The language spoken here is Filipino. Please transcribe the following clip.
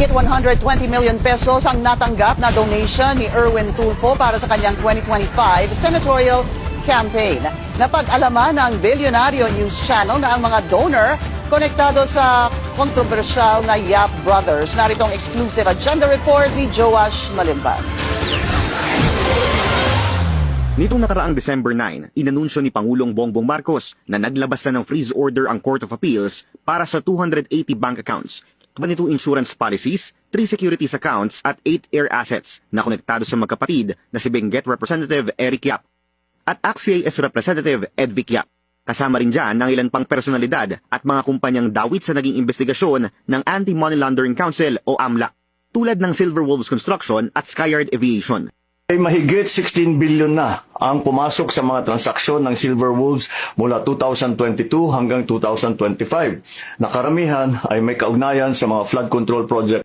Mahigit 120 million pesos ang natanggap na donation ni Erwin Tulfo para sa kanyang 2025 senatorial campaign. Napag-alaman ng Bilyonaryo News Channel na ang mga donor konektado sa kontrobersyal na Yap Brothers. Narito ang exclusive agenda report ni Joash Malimban. Nitong nakaraang December 9, inanunsyo ni Pangulong Bongbong Marcos na naglabas na ng freeze order ang Court of Appeals para sa 280 bank accounts, 22 insurance policies, 3 securities accounts at 8 air assets na konektado sa magkapatid na si Benguet Representative Eric Yap at AXIS Representative Edvic Yap. Kasama rin dyan ng ilan pang personalidad at mga kumpanyang dawit sa naging investigasyon ng Anti-Money Laundering Council o AMLA, tulad ng Silver Wolves Construction at Skyard Aviation. Ay mahigit 16 billion na ang pumasok sa mga transaksyon ng Silver Wolves mula 2022 hanggang 2025. Nakaramihan ay may kaugnayan sa mga flood control project.